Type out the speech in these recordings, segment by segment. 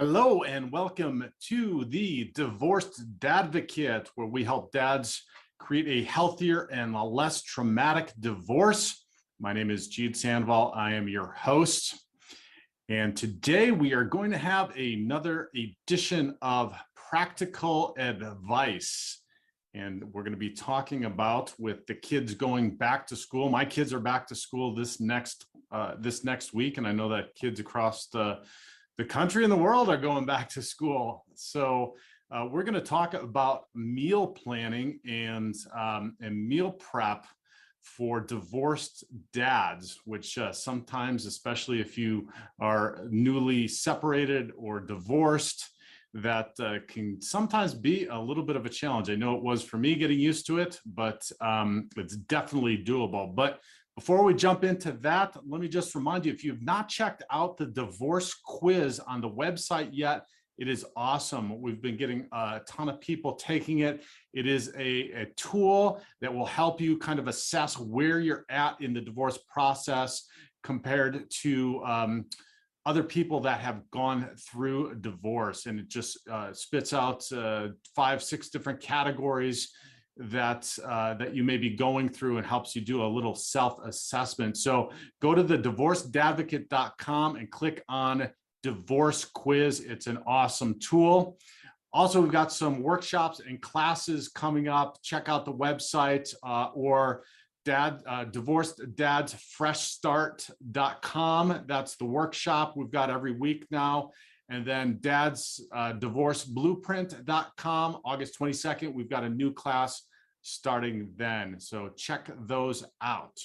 Hello and welcome to the Divorced Dadvocate, where we help dads create a healthier and a less traumatic divorce. My name is Jude. I am your host. And today we are going to have another edition of practical advice. And we're going to be talking about, with the kids going back to school. My kids are back to school this next week, and I know that kids across the country and the world are going back to school. So we're going to talk about meal planning and meal prep for divorced dads, which sometimes, especially if you are newly separated or divorced, that can sometimes be a little bit of a challenge. I know it was for me getting used to it, but it's definitely doable. But before we jump into that, let me just remind you, if you've not checked out the divorce quiz on the website yet, it is awesome. We've been getting a ton of people taking it. It is a tool that will help you kind of assess where you're at in the divorce process compared to other people that have gone through a divorce. And it just spits out 5-6 different categories that you may be going through and helps you do a little self-assessment. So go to the divorcedadvocate.com and click on divorce quiz. It's an awesome tool. Also, we've got some workshops and classes coming up. Check out the website or divorceddadsfreshstart.com. That's the workshop we've got every week now. And then dadsdivorceblueprint.com, August 22nd, we've got a new class starting then. So check those out.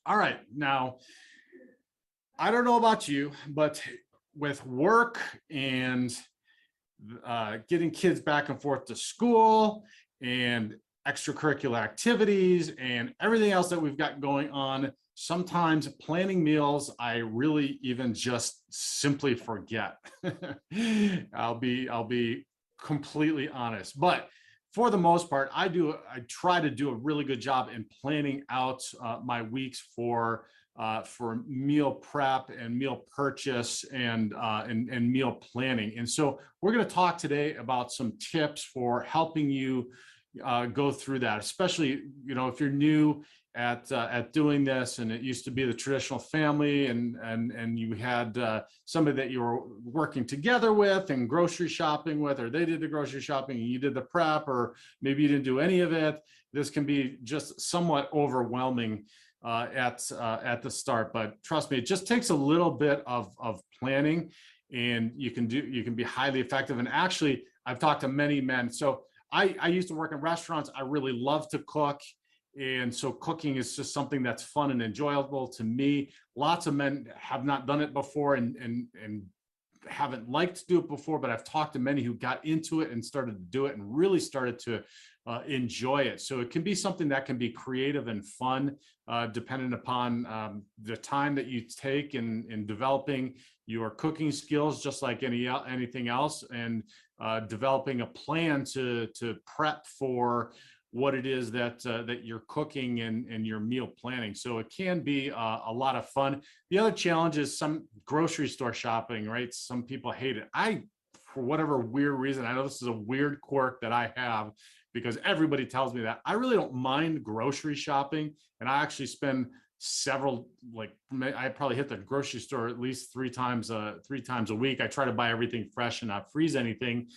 All right. Now, I don't know about you, but with work and getting kids back and forth to school and extracurricular activities and everything else that we've got going on, sometimes planning meals, I really even just simply forget. I'll be completely honest. But for the most part, I try to do a really good job in planning out my weeks for meal prep and meal purchase and meal planning. And so we're going to talk today about some tips for helping you go through that, especially, if you're new at doing this, and it used to be the traditional family, and you had somebody that you were working together with and grocery shopping with, or they did the grocery shopping and you did the prep, or maybe you didn't do any of it. This can be just somewhat overwhelming at the start, but trust me, it just takes a little bit of planning, and you can be highly effective. And actually, I've talked to many men. So I used to work in restaurants. I really love to cook. And so cooking is just something that's fun and enjoyable to me. Lots of men have not done it before and haven't liked to do it before, but I've talked to many who got into it and started to do it and really started to enjoy it. So it can be something that can be creative and fun, depending upon the time that you take in developing your cooking skills, just like anything else, and developing a plan to prep for what it is that you're cooking and your meal planning. So it can be a lot of fun. The other challenge is some grocery store shopping, right? Some people hate it. For whatever weird reason, I know this is a weird quirk that I have, because everybody tells me that. I really don't mind grocery shopping, and I actually spend I probably hit the grocery store at least three times a week. I try to buy everything fresh and not freeze anything.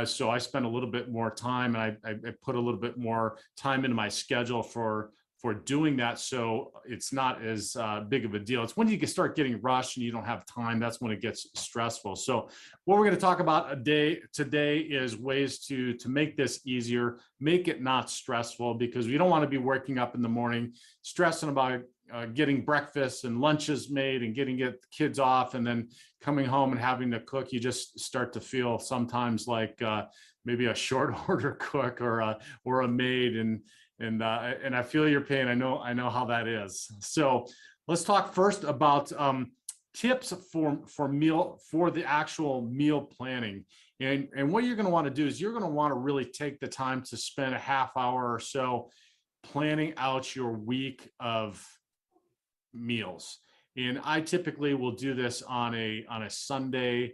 So I spend a little bit more time, and I put a little bit more time into my schedule for doing that. So it's not as big of a deal. It's when you can start getting rushed and you don't have time, that's when it gets stressful. So what we're going to talk about today is ways to make this easier, make it not stressful, because we don't want to be waking up in the morning stressing about getting breakfast and lunches made and getting kids off, and then coming home and having to cook. You just start to feel sometimes like maybe a short order cook or a maid, and I feel your pain. I know how that is. So let's talk first about tips for the actual meal planning. And what you're going to want to do is you're going to want to really take the time to spend a half hour or so planning out your week of meals. And I typically will do this on a Sunday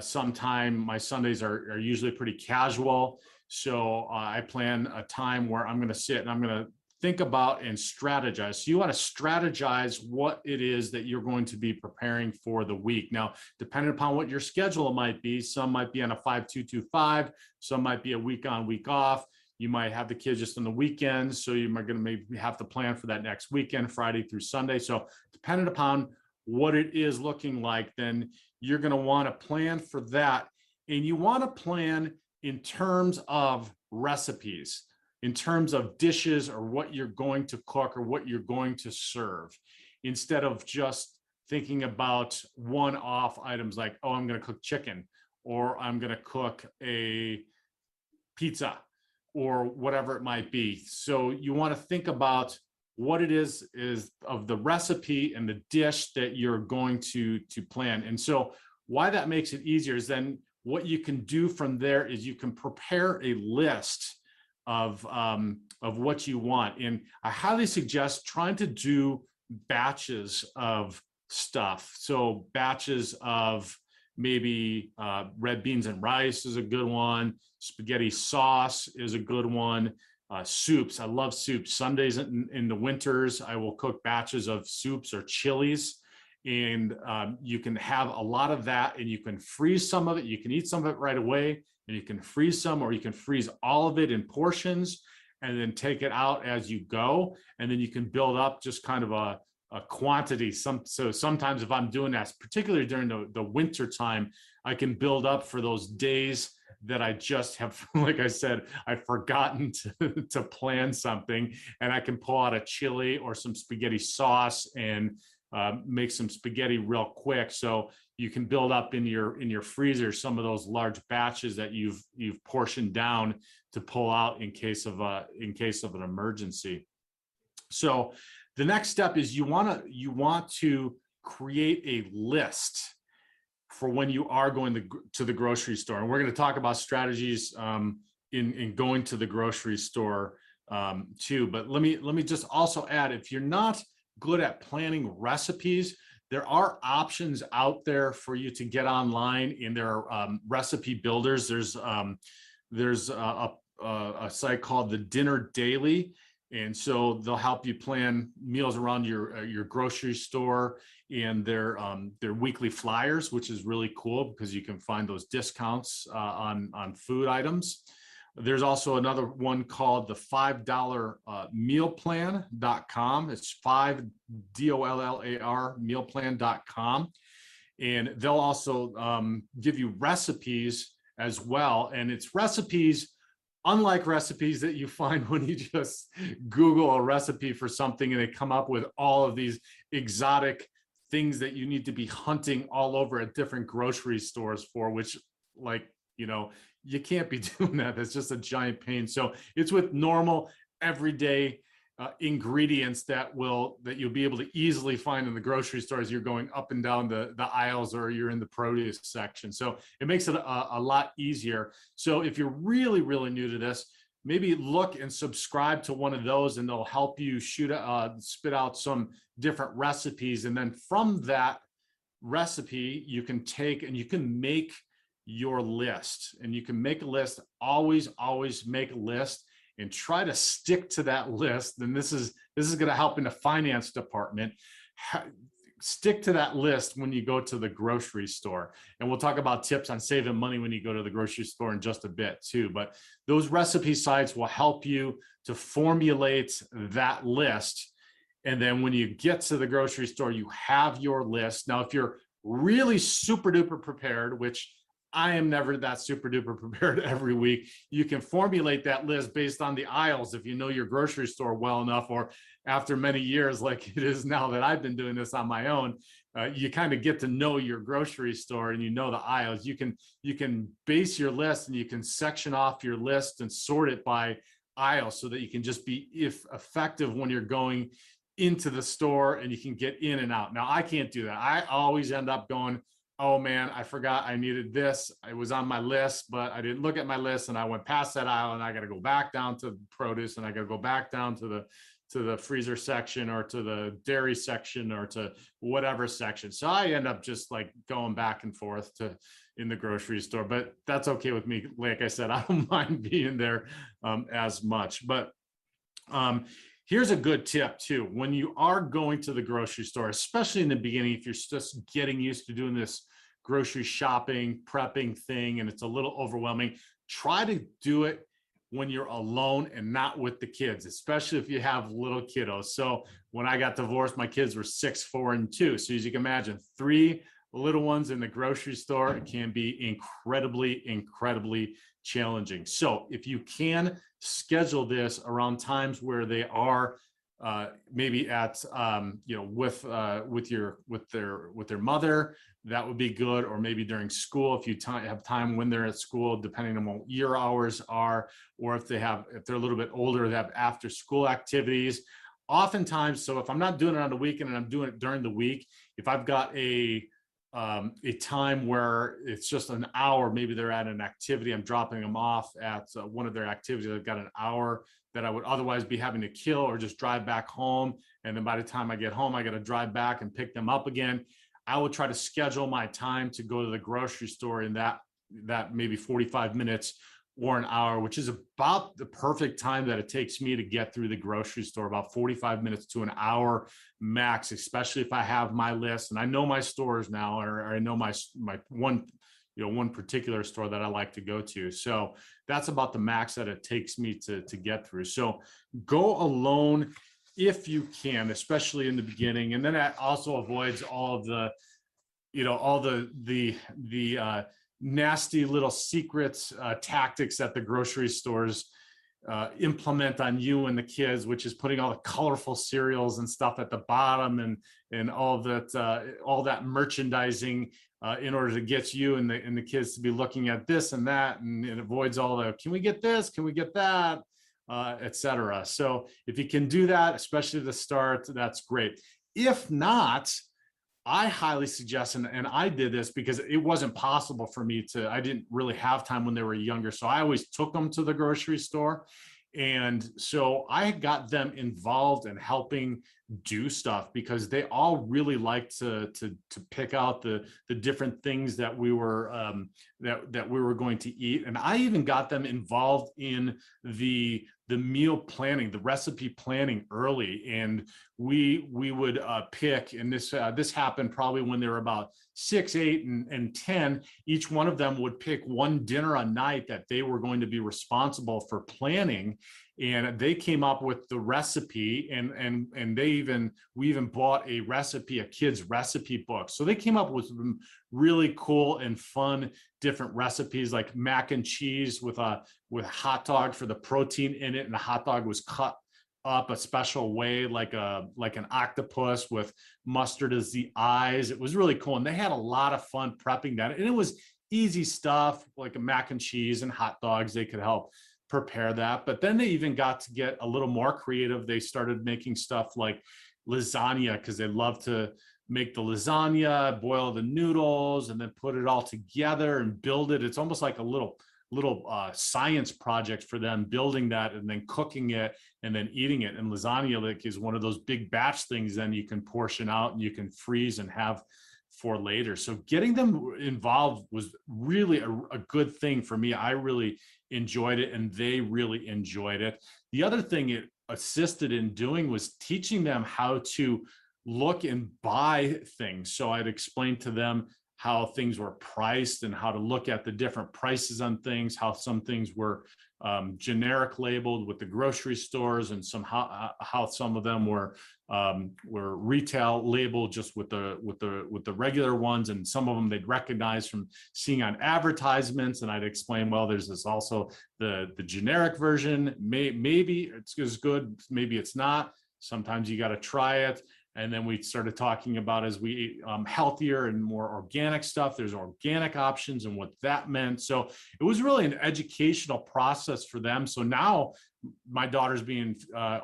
sometime. My Sundays are usually pretty casual. So I plan a time where I'm going to sit and I'm going to think about and strategize. So you want to strategize what it is that you're going to be preparing for the week. Now, depending upon what your schedule might be, some might be on a 5-2-2-5, some might be a week on, week off. You might have the kids just on the weekends, so you're going to maybe have to plan for that next weekend, Friday through Sunday. So depending upon what it is looking like, then you're going to want to plan for that. And you want to plan in terms of recipes, in terms of dishes or what you're going to cook or what you're going to serve, instead of just thinking about one-off items like, oh, I'm going to cook chicken, or I'm going to cook a pizza, or whatever it might be. So you want to think about what it is of the recipe and the dish that you're going to plan. And so why that makes it easier is then what you can do from there is you can prepare a list of what you want. And I highly suggest trying to do batches of stuff. So batches of maybe red beans and rice is a good one. Spaghetti sauce is a good one. Soups, I love soups. Sundays in the winters, I will cook batches of soups or chilies. And you can have a lot of that, and you can freeze some of it. You can eat some of it right away, and you can freeze some, or you can freeze all of it in portions and then take it out as you go. And then you can build up just kind of a quantity. So sometimes if I'm doing that, particularly during the winter time, I can build up for those days that I just have, like I said, I've forgotten to plan something, and I can pull out a chili or some spaghetti sauce and make some spaghetti real quick. So you can build up in your freezer some of those large batches that you've portioned down to pull out in case of an emergency. So the next step is you want to create a list for when you are going to the grocery store. And we're going to talk about strategies in going to the grocery store too. But let me just also add, if you're not good at planning recipes, there are options out there for you to get online, and there are recipe builders. There's a site called the Dinner Daily. And so they'll help you plan meals around your grocery store, and their weekly flyers, which is really cool because you can find those discounts on food items. There's also another one called the $5 mealplan.com. It's $5 mealplan.com. And they'll also give you recipes as well. And it's recipes unlike recipes that you find when you just Google a recipe for something and they come up with all of these exotic things that you need to be hunting all over at different grocery stores for, which, like, you can't be doing that. That's just a giant pain. So it's with normal, everyday ingredients that you'll be able to easily find in the grocery store as you're going up and down the aisles, or you're in the produce section. So it makes it a lot easier. So if you're really, really new to this, maybe look and subscribe to one of those, and they'll help you spit out some different recipes. And then from that recipe, you can take and you can make your list, and you can make a list. Always make a list and try to stick to that list. And this is going to help in the finance department. Stick to that list when you go to the grocery store. And we'll talk about tips on saving money when you go to the grocery store in just a bit too. But those recipe sites will help you to formulate that list. And then when you get to the grocery store, you have your list. Now, if you're really super duper prepared, which I am never that super duper prepared every week, you can formulate that list based on the aisles if you know your grocery store well enough, or after many years like it is now that I've been doing this on my own, you kind of get to know your grocery store and you know the aisles. You can base your list, and you can section off your list and sort it by aisle so that you can just be effective when you're going into the store and you can get in and out. Now, I can't do that. I always end up going, oh man, I forgot I needed this. It was on my list, but I didn't look at my list, and I went past that aisle, and I got to go back down to produce, and I got to go back down to the freezer section or to the dairy section or to whatever section. So I end up just like going back and forth to in the grocery store, but that's okay with me. Like I said, I don't mind being there as much. But here's a good tip too. When you are going to the grocery store, especially in the beginning, if you're just getting used to doing this grocery shopping, prepping thing, and it's a little overwhelming, try to do it when you're alone and not with the kids, especially if you have little kiddos. So when I got divorced, my kids were 6, 4, and 2. So as you can imagine, 3 little ones in the grocery store, it can be incredibly challenging. So if you can schedule this around times where they are maybe at with their mother, that would be good. Or maybe during school, if you have time when they're at school, depending on what your hours are, or if they're a little bit older, they have after school activities. Oftentimes, so if I'm not doing it on the weekend and I'm doing it during the week, if I've got a time where it's just an hour, maybe they're at an activity, I'm dropping them off at one of their activities, I've got an hour that I would otherwise be having to kill or just drive back home. And then by the time I get home, I got to drive back and pick them up again. I would try to schedule my time to go to the grocery store in that maybe 45 minutes or an hour, which is about the perfect time that it takes me to get through the grocery store, about 45 minutes to an hour max, especially if I have my list and I know my stores now, or I know my one particular store that I like to go to. So that's about the max that it takes me to get through. So go alone if you can, especially in the beginning. And then that also avoids all of the, all the nasty little secrets, tactics that the grocery stores implement on you and the kids, which is putting all the colorful cereals and stuff at the bottom and all that merchandising in order to get you and the kids to be looking at this and that, and it avoids all the, can we get this? Can we get that? Etc. So if you can do that, especially at the start, that's great. If not, I highly suggest, and I did this because it wasn't possible for me I didn't really have time when they were younger. So I always took them to the grocery store. And so I got them involved in helping do stuff because they all really liked to pick out the different things that we were that we were going to eat. And I even got them involved in the meal planning, the recipe planning early. And we would pick, and this happened probably when they were about 6, 8, and 10. Each one of them would pick one dinner a night that they were going to be responsible for planning. And they came up with the recipe, and we even bought a kid's recipe book. So they came up with some really cool and fun different recipes, like mac and cheese with a hot dog for the protein in it, and the hot dog was cut up a special way, like an octopus with mustard as the eyes. It was really cool, and they had a lot of fun prepping that, and it was easy stuff like a mac and cheese and hot dogs. They could help prepare that. But then they even got to get a little more creative. They started making stuff like lasagna, because they love to make the lasagna, boil the noodles, and then put it all together and build it. It's almost like a little science project for them, building that and then cooking it and then eating it. And lasagna is one of those big batch things then you can portion out and you can freeze and have for later. So getting them involved was really a good thing for me. I really enjoyed it, and they really enjoyed it. The other thing it assisted in doing was teaching them how to look and buy things. So I'd explain to them how things were priced and how to look at the different prices on things, how some things were generic labeled with the grocery stores, and how some of them were retail labeled just with the regular ones, and some of them they'd recognize from seeing on advertisements. And I'd explain, well, there's this also the generic version. Maybe it's as good, maybe it's not. Sometimes you got to try it. And then we started talking about, as we eat healthier and more organic stuff, there's organic options and what that meant. So it was really an educational process for them. So now my daughter's being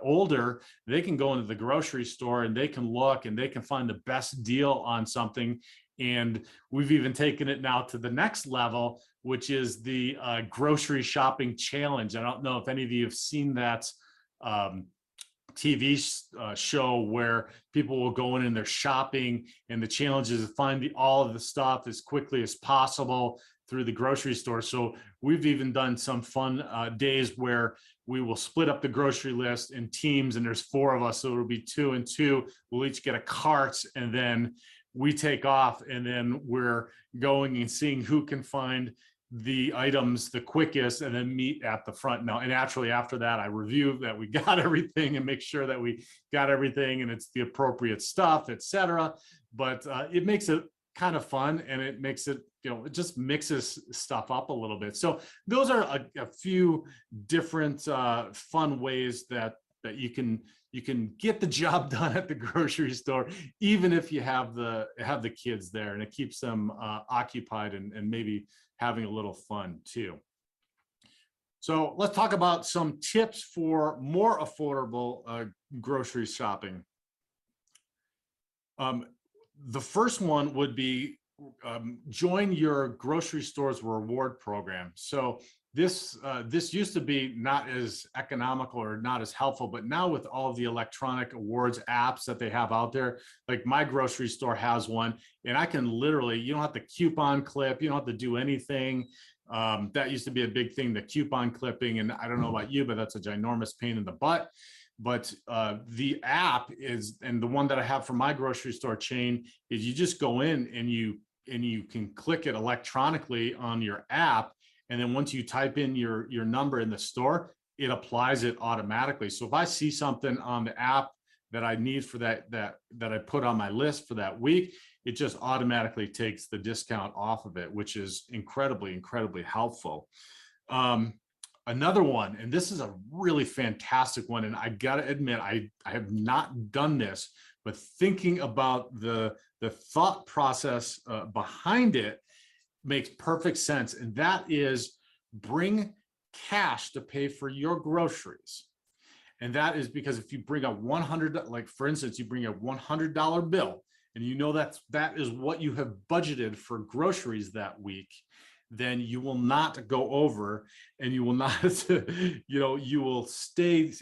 older, they can go into the grocery store and they can look and they can find the best deal on something. And we've even taken it now to the next level, which is the grocery shopping challenge. I don't know if any of you have seen that TV show where people will go in and they're shopping, and the challenge is to find all of the stuff as quickly as possible through the grocery store. So we've even done some fun days where we will split up the grocery list in teams, and there's 4 of us, so it'll be 2 and 2. We'll each get a cart, and then we take off, and then we're going and seeing who can find the items the quickest, and then meet at the front. Now, and naturally after that, I review that we got everything and make sure that we got everything and it's the appropriate stuff, etc. But it makes it kind of fun, and it makes it, it just mixes stuff up a little bit. So those are a few different fun ways that you can get the job done at the grocery store, even if you have the kids there, and it keeps them occupied and maybe having a little fun too. So let's talk about some tips for more affordable grocery shopping. The first one would be join your grocery store's reward program. So this used to be not as economical or not as helpful, but now with all of the electronic awards apps that they have out there, like my grocery store has one, and I can literally, you don't have to coupon clip, you don't have to do anything. That used to be a big thing, the coupon clipping, and I don't know about you, but that's a ginormous pain in the butt. But the app is, and the one that I have for my grocery store chain, is you just go in and you can click it electronically on your app. And then once you type in your number in the store, it applies it automatically. So if I see something on the app that I need for that I put on my list for that week, it just automatically takes the discount off of it, which is incredibly helpful. Another one, and this is a really fantastic one, and I gotta admit, I have not done this, but thinking about the thought process behind it makes perfect sense. And that is, bring cash to pay for your groceries. And that is because if you bring a $100, like for instance, you bring a $100 bill, and you know that is what you have budgeted for groceries that week, then you will not go over, and you will not, you will stay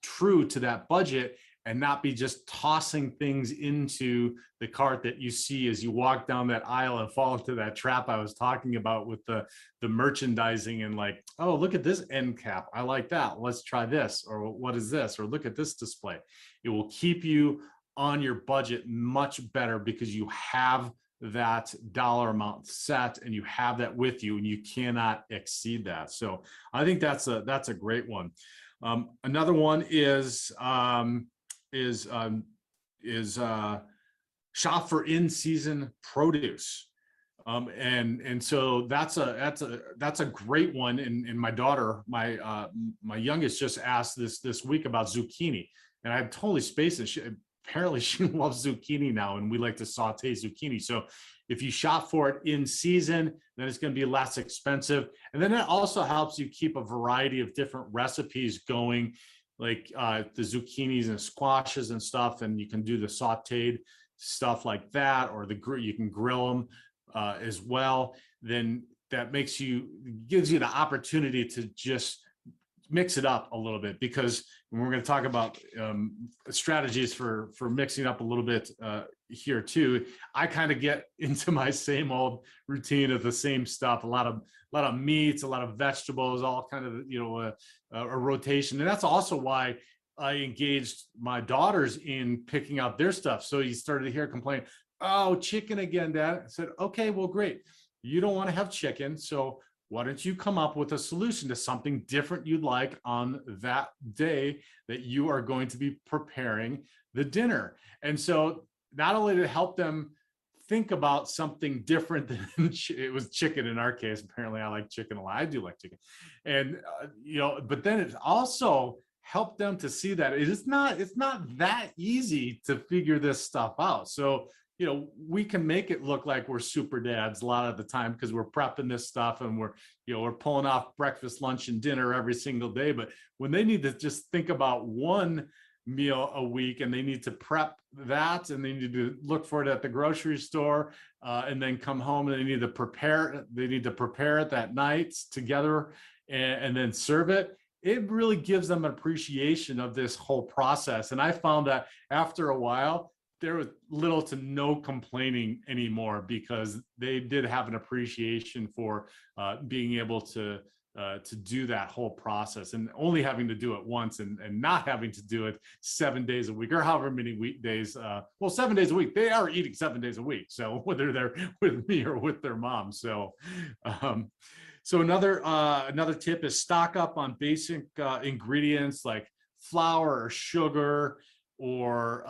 true to that budget and not be just tossing things into the cart that you see as you walk down that aisle and fall into that trap I was talking about with the merchandising, and like, oh, look at this end cap, I like that, let's try this, or what is this, or look at this display. It will keep you on your budget much better because you have that dollar amount set, and you have that with you, and you cannot exceed that. So I think that's a great one. Another one is shop for in-season produce. And so that's a great one. And my daughter, my youngest, just asked this week about zucchini, and I had totally spaced it. Apparently she loves zucchini now, and we like to saute zucchini. So if you shop for it in season, then it's going to be less expensive. And then it also helps you keep a variety of different recipes going, like the zucchinis and squashes and stuff, and you can do the sauteed stuff like that, or you can grill them as well. Then that gives you the opportunity to just mix it up a little bit, because we're going to talk about strategies for mixing up a little bit here too. I kind of get into my same old routine of the same stuff, a lot of meats, a lot of vegetables, all kind of a rotation. And that's also why I engaged my daughters in picking out their stuff. So you started to hear complain, oh, chicken again, Dad. I said, okay, well, great. You don't want to have chicken, so why don't you come up with a solution to something different you'd like on that day that you are going to be preparing the dinner? And so not only to help them think about something different than it was chicken in our case. Apparently I like chicken a lot. I do like chicken. And, but then it also helped them to see that it's not that easy to figure this stuff out. So we can make it look like we're super dads a lot of the time because we're prepping this stuff and we're pulling off breakfast, lunch, and dinner every single day. But when they need to just think about one meal a week, and they need to prep that, and they need to look for it at the grocery store, and then come home, and they need to prepare it that night together, and then serve it. it really gives them an appreciation of this whole process. And I found that after a while, there was little to no complaining anymore, because they did have an appreciation for being able to do that whole process, and only having to do it once, and not having to do it 7 days a week or however many weekdays. Well, 7 days a week, they are eating 7 days a week. So whether they're with me or with their mom. So, so another tip is stock up on basic ingredients like flour or sugar, or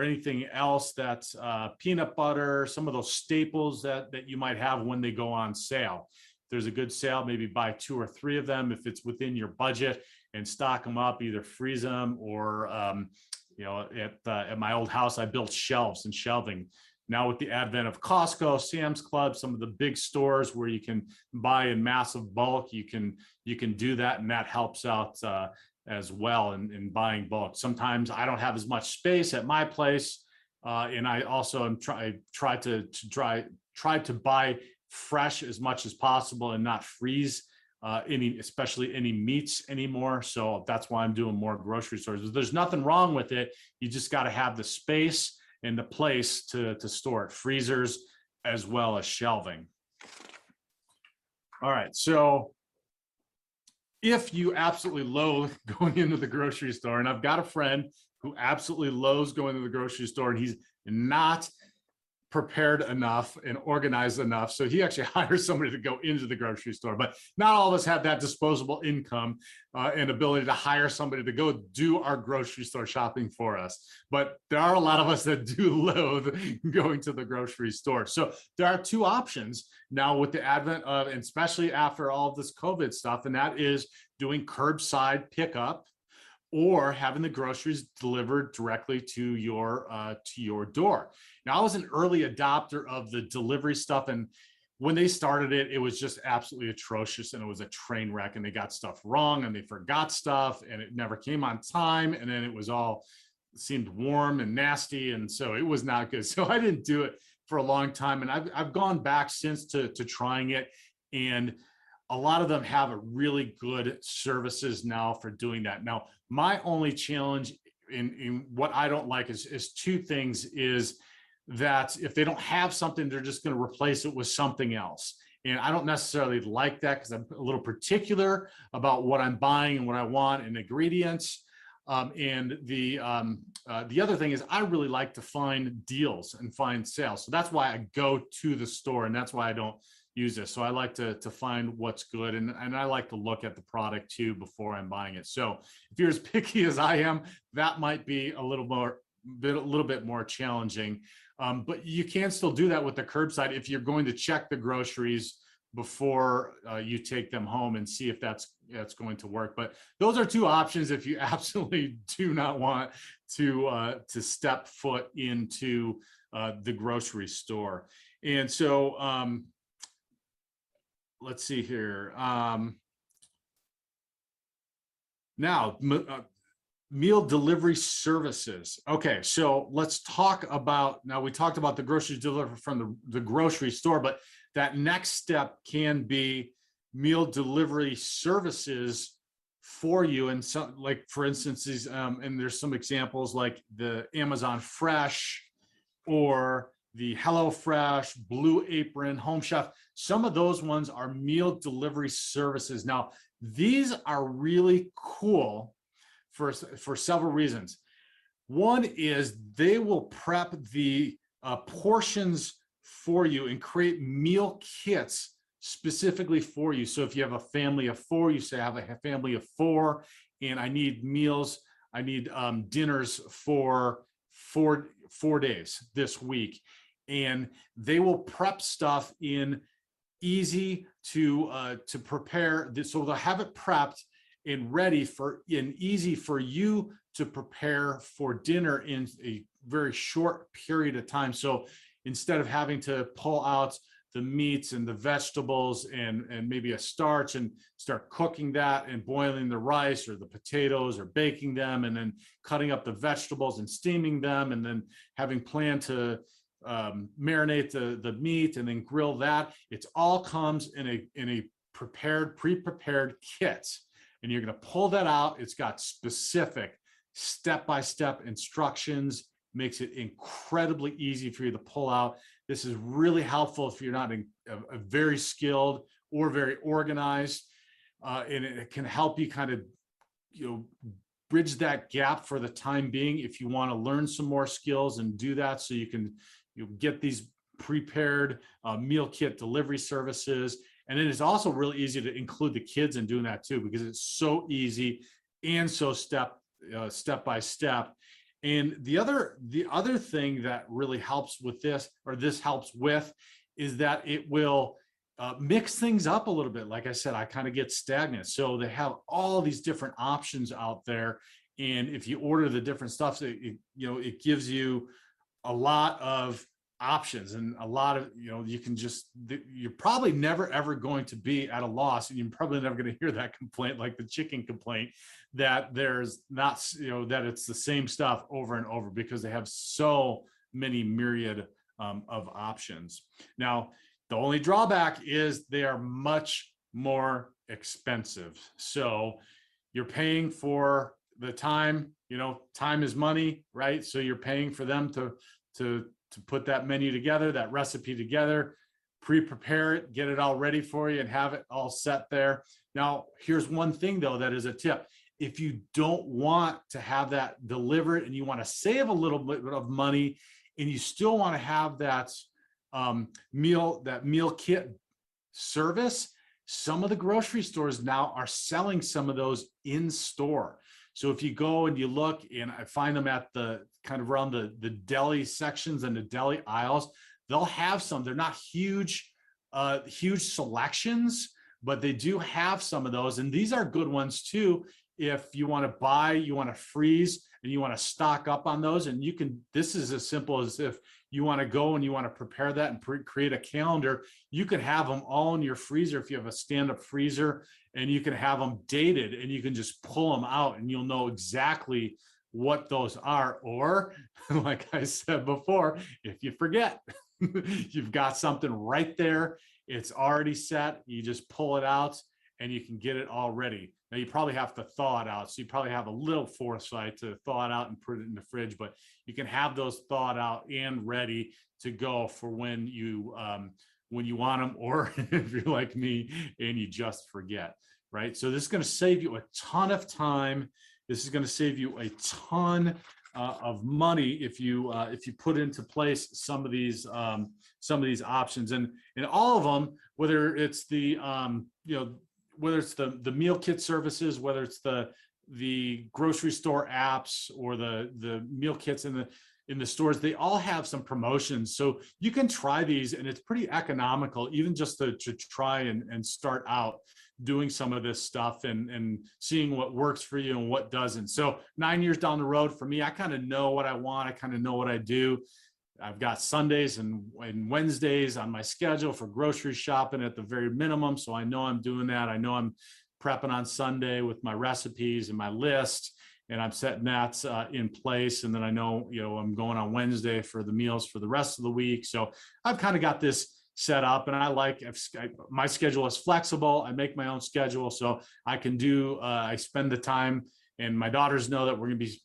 anything else that's peanut butter, some of those staples that you might have when they go on sale. If there's a good sale, maybe buy 2 or 3 of them if it's within your budget, and stock them up, either freeze them or, at my old house, I built shelves and shelving. Now with the advent of Costco, Sam's Club, some of the big stores where you can buy in massive bulk, you can do that, and that helps out as well in buying bulk. Sometimes I don't have as much space at my place, and I also am try to buy fresh as much as possible and not freeze especially any meats anymore. So that's why I'm doing more grocery stores. There's nothing wrong with it. You just got to have the space and the place to store it, freezers as well as shelving. All right, so if you absolutely loathe going into the grocery store, and I've got a friend who absolutely loathes going to the grocery store, and he's not prepared enough and organized enough, so he actually hires somebody to go into the grocery store. But not all of us have that disposable income and ability to hire somebody to go do our grocery store shopping for us. But there are a lot of us that do loathe going to the grocery store. So there are 2 options now with the advent of, and especially after all of this COVID stuff, and that is doing curbside pickup or having the groceries delivered directly to your door. Now, I was an early adopter of the delivery stuff, and when they started it, it was just absolutely atrocious, and it was a train wreck, and they got stuff wrong, and they forgot stuff, and it never came on time, and then it seemed warm and nasty, and so it was not good. So I didn't do it for a long time, and I've gone back since to trying it, and a lot of them have a really good services now for doing that. Now, my only challenge in what I don't like is 2 things, is that if they don't have something, they're just going to replace it with something else. And I don't necessarily like that, because I'm a little particular about what I'm buying and what I want and ingredients. And the other thing is, I really like to find deals and find sales. So that's why I go to the store, and that's why I don't use this. So I like to find what's good, and I like to look at the product too before I'm buying it. So if you're as picky as I am, that might be a little bit more challenging. But you can still do that with the curbside if you're going to check the groceries before you take them home and see if that's going to work. But those are 2 options if you absolutely do not want to step foot into the grocery store. And so let's see here. Now, meal delivery services. Okay, so let's talk about, now we talked about the groceries delivered from the grocery store, but that next step can be meal delivery services for you. And some, like for instance, these, and there's some examples like the Amazon Fresh or the HelloFresh, Blue Apron, Home Chef. Some of those ones are meal delivery services. Now, these are really cool for several reasons. One is they will prep the portions for you and create meal kits specifically for you. So if you have a family of 4, you say I have a family of 4 and I need meals, I need dinners for 4 days this week. And they will prep stuff in easy to prepare. So they'll have it prepped and ready and easy for you to prepare for dinner in a very short period of time. So instead of having to pull out the meats and the vegetables and maybe a starch and start cooking that and boiling the rice or the potatoes or baking them and then cutting up the vegetables and steaming them and then having planned to marinate the meat and then grill that, it all comes in a pre-prepared kit. and you're going to pull that out. It's got specific step-by-step instructions, makes it incredibly easy for you to pull out. This is really helpful if you're not a very skilled or very organized, and it can help you kind of, bridge that gap for the time being if you want to learn some more skills and do that, so you can get these prepared meal kit delivery services. And it is also really easy to include the kids in doing that too, because it's so easy and so step by step. And the other thing that really helps with this, or this helps with, is that it will mix things up a little bit. Like I said, I kind of get stagnant. So they have all these different options out there. And if you order the different stuff, it gives you a lot of options, and a lot of, you can just, you're probably never ever going to be at a loss, and you're probably never going to hear that complaint, like the chicken complaint, that there's not, that it's the same stuff over and over, because they have so many myriad of options. Now, the only drawback is they are much more expensive. So you're paying for the time, time is money, right? So you're paying for them to put that menu together, that recipe together, pre-prepare it, get it all ready for you, and have it all set there. Now, here's one thing though, that is a tip. If you don't want to have that delivered, and you want to save a little bit of money, and you still want to have that meal kit service, some of the grocery stores now are selling some of those in store. So if you go and you look, and I find them at the kind of around the deli sections and the deli aisles, they'll have some. They're not huge selections, but they do have some of those. And these are good ones too. If you want to buy, you want to freeze, and you want to stock up on those, and you can, this is as simple as, if you want to go and you want to prepare that and create a calendar, you can have them all in your freezer if you have a stand-up freezer, and you can have them dated, and you can just pull them out, and you'll know exactly what those are. Or like I said before, if you forget, you've got something right there, it's already set, you just pull it out and you can get it all ready. Now you probably have to thaw it out, so you probably have a little foresight to thaw it out and put it in the fridge, but you can have those thawed out and ready to go for when you want them, or if you're like me and you just forget, right? So this is going to save you a ton of time. This is going to save you a ton of money if you put into place some of these options, and all of them, whether it's the whether it's the meal kit services, whether it's the grocery store apps, or the meal kits in the stores, they all have some promotions. So you can try these, and it's pretty economical, even just to try and start out doing some of this stuff and seeing what works for you and what doesn't. So 9 years down the road, for me, I kind of know what I want. I kind of know what I do. I've got Sundays and Wednesdays on my schedule for grocery shopping at the very minimum. So I know I'm doing that. I know I'm prepping on Sunday with my recipes and my list, and I'm setting that in place. And then I know, I'm going on Wednesday for the meals for the rest of the week. So I've kind of got this set up, and my schedule is flexible. I make my own schedule, so I can I spend the time, and my daughters know that we're going to be,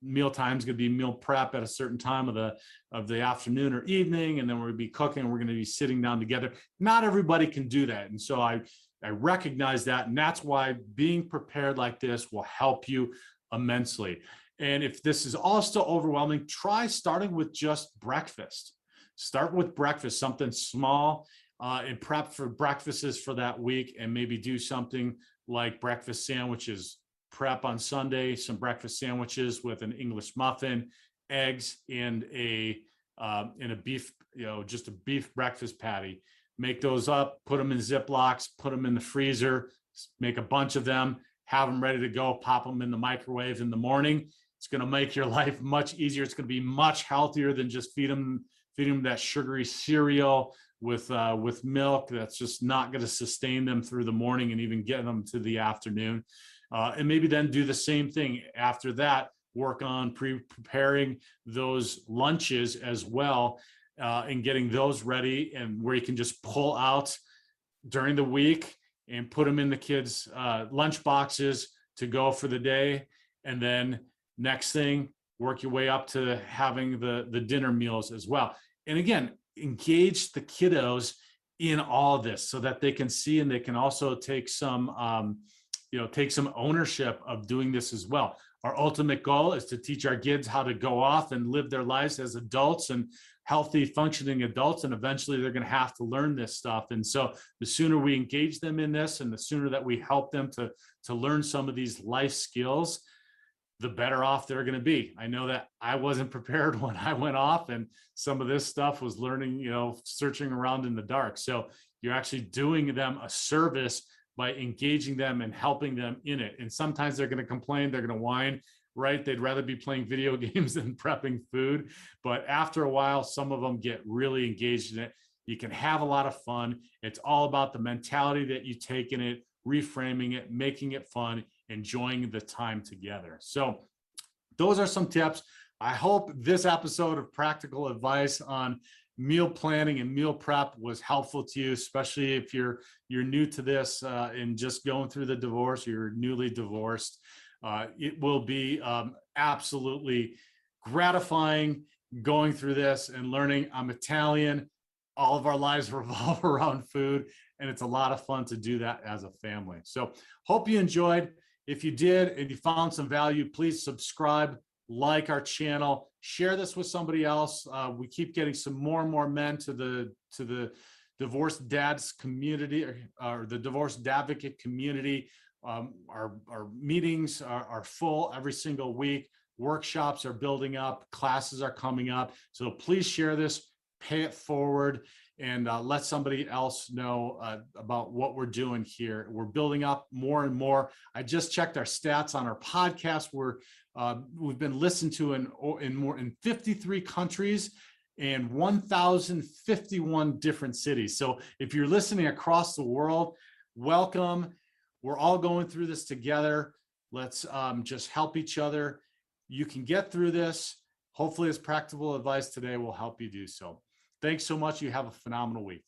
meal time is going to be meal prep at a certain time of the afternoon or evening, and then we're going to be cooking. We're going to be sitting down together. Not everybody can do that, and so I recognize that, and that's why being prepared like this will help you immensely. And if this is all still overwhelming, try starting with just breakfast. Start with breakfast, something small, and prep for breakfasts for that week, and maybe do something like breakfast sandwiches. Prep on Sunday some breakfast sandwiches with an English muffin, eggs, and a beef, just a beef breakfast patty. Make those up, put them in Ziplocs, put them in the freezer, make a bunch of them, have them ready to go, pop them in the microwave in the morning. It's going to make your life much easier. It's going to be much healthier than just feed them that sugary cereal with milk. That's just not going to sustain them through the morning and even get them to the afternoon. And maybe then do the same thing after that, work on preparing those lunches as well, and getting those ready, and where you can just pull out during the week and put them in the kids' lunch boxes to go for the day. And then next thing, work your way up to having the dinner meals as well. And again, engage the kiddos in all this so that they can see, and they can also take some ownership of doing this as well. Our ultimate goal is to teach our kids how to go off and live their lives as adults and healthy, functioning adults. And eventually they're going to have to learn this stuff. And so the sooner we engage them in this, and the sooner that we help them to learn some of these life skills, the better off they're going to be. I know that I wasn't prepared when I went off, and some of this stuff was learning, searching around in the dark. So you're actually doing them a service by engaging them and helping them in it. And sometimes they're going to complain, they're going to whine, right? They'd rather be playing video games than prepping food. But after a while, some of them get really engaged in it. You can have a lot of fun. It's all about the mentality that you take in it, reframing it, making it fun, enjoying the time together. So those are some tips. I hope this episode of practical advice on meal planning and meal prep was helpful to you, especially if you're new to this and just going through the divorce, you're newly divorced. It will be absolutely gratifying going through this and learning. I'm Italian. All of our lives revolve around food, and it's a lot of fun to do that as a family. So hope you enjoyed. If you did and you found some value, please subscribe, like our channel, share this with somebody else. We keep getting some more and more men to the divorced dads community, or the divorced advocate community. Our meetings are full every single week. Workshops are building up, classes are coming up. So please share this, pay it forward, and let somebody else know about what we're doing here. We're building up more and more. I just checked our stats on our podcast. We've been listened to in 53 countries and 1,051 different cities. So if you're listening across the world, welcome. We're all going through this together. Let's just help each other. You can get through this. Hopefully, this practical advice today will help you do so. Thanks so much. You have a phenomenal week.